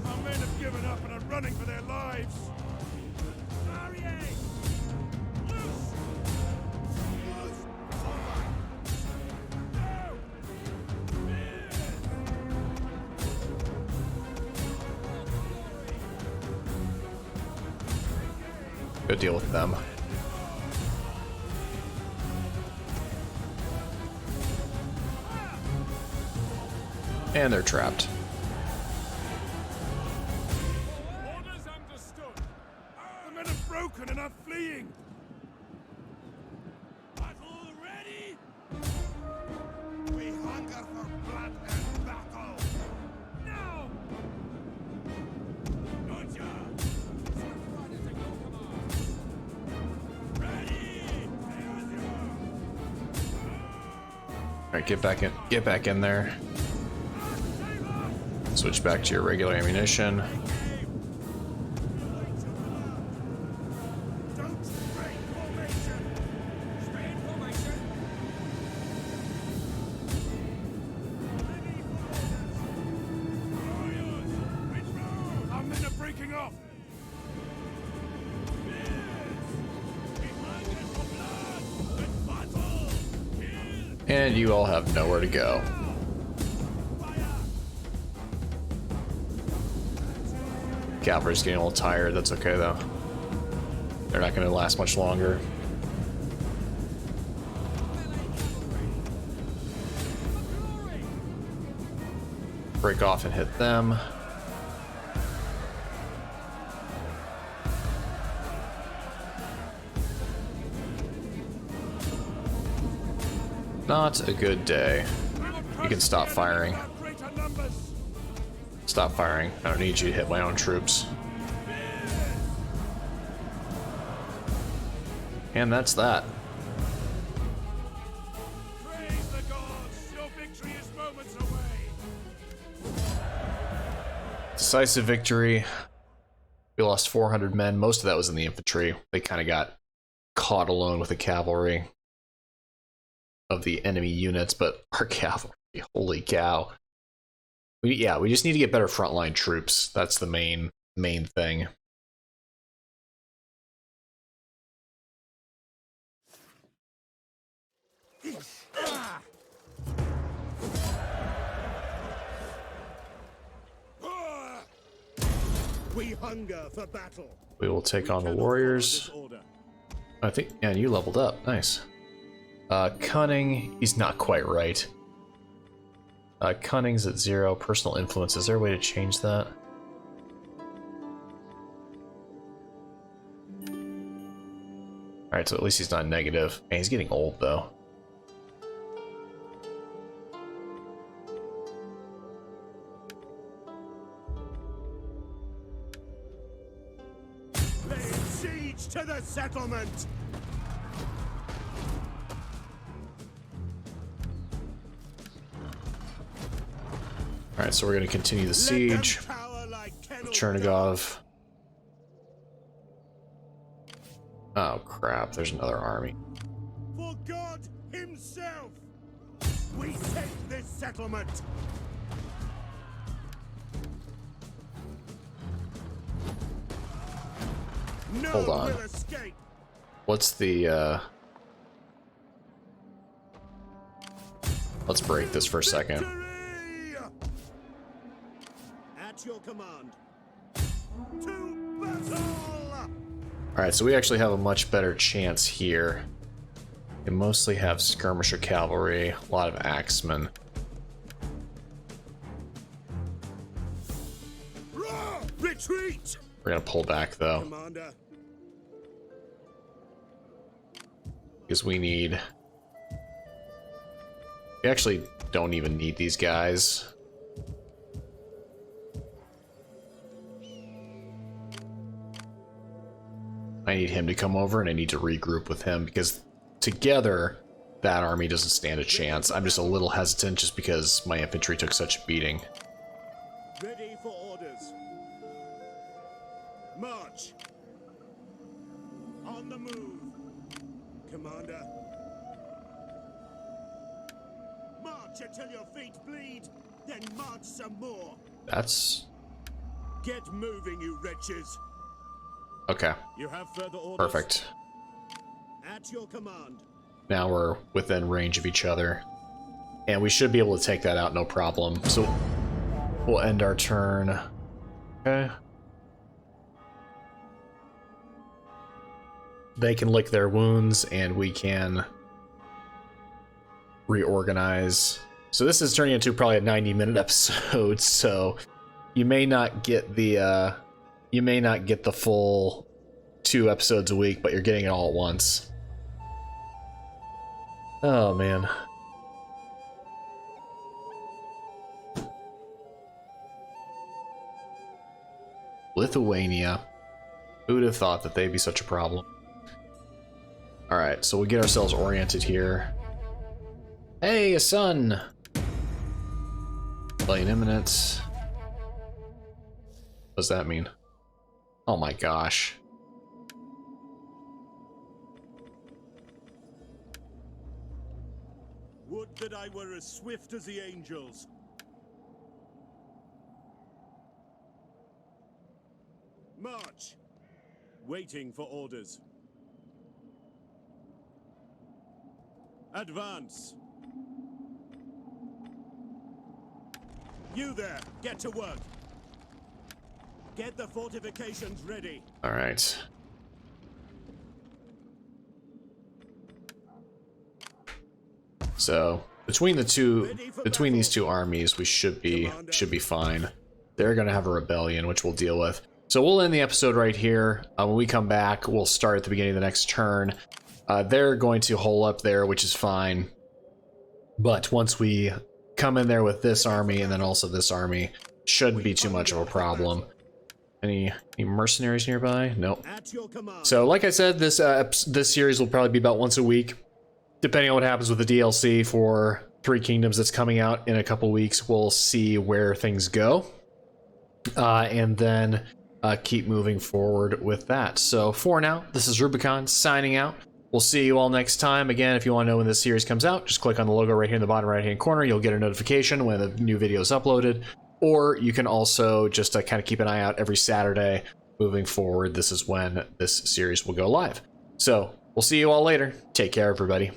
Our men have given up and are running for their lives. Go deal with them. And they're trapped. Orders understood. The men have broken and are fleeing. Battle ready. We hunger for blood and battle. Now. Roger. All right, get back in there. Switch back to your regular ammunition. And you all have nowhere to go. Cavalry's getting a little tired. That's okay, though. They're not going to last much longer. Break off and hit them. Not a good day. You can stop firing. Stop firing. I don't need you to hit my own troops. And that's that. Praise the gods! Your victory is moments away! Decisive victory. We lost 400 men. Most of that was in the infantry. They kind of got caught alone with the cavalry of the enemy units, but our cavalry, holy cow. We just need to get better frontline troops. That's the main thing. We hunger for battle. We will take on the Cannot warriors. follow this order. I think, yeah, you leveled up. Nice. Cunning, he's not quite right. Cunning's at 0. Personal influence, is there a way to change that? Alright, so at least he's not negative. Man, he's getting old, though. Lay siege to the settlement. Alright, so we're going to continue the siege. Chernigov. Oh crap, there's another army. For God himself, we take this settlement. No Hold on. will escape. What's the, Let's break this for a second. Victory! At your command. To battle! Alright, so we actually have a much better chance here. We mostly have skirmisher cavalry, a lot of axemen. Retreat! We're gonna pull back though, Commander. because we need... We actually don't even need these guys. I need him to come over and I need to regroup with him because together that army doesn't stand a chance. I'm just a little hesitant just because my infantry took such a beating. Ready for orders. March. On the move. Commander. March until your feet bleed, then march some more. That's... Get moving, you wretches. okay. You have further orders? Perfect. At your command. Now we're within range of each other. And we should be able to take that out, no problem. So we'll end our turn. Okay. They can lick their wounds and we can reorganize. So this is turning into probably a 90-minute episode, so you may not get the full 2 episodes a week, but you're getting it all at once. Oh man. Lithuania. Who would have thought that they'd be such a problem? Alright, so we get ourselves oriented here. Hey, a sun! Rebellion imminent. What does that mean? Oh my gosh. Would that I were as swift as the angels. March. Waiting for orders. Advance. You there, get to work. Get the fortifications ready. All right. So between these two armies, we should be fine. They're gonna have a rebellion, which we'll deal with. So we'll end the episode right here. When we come back, we'll start at the beginning of the next turn. They're going to hole up there, which is fine. But once we come in there with this army and then also this army, shouldn't be too much of a problem. Any mercenaries nearby? Nope. At your command. So like I said, this series will probably be about once a week, depending on what happens with the DLC for Three Kingdoms that's coming out in a couple weeks. We'll see where things go, and then keep moving forward with that. So for now, this is Rubicon signing out. We'll see you all next time. Again, if you want to know when this series comes out, just click on the logo right here in the bottom right hand corner. You'll get a notification when the new video is uploaded. Or you can also just kind of keep an eye out every Saturday moving forward. This is when this series will go live. So we'll see you all later. Take care, everybody.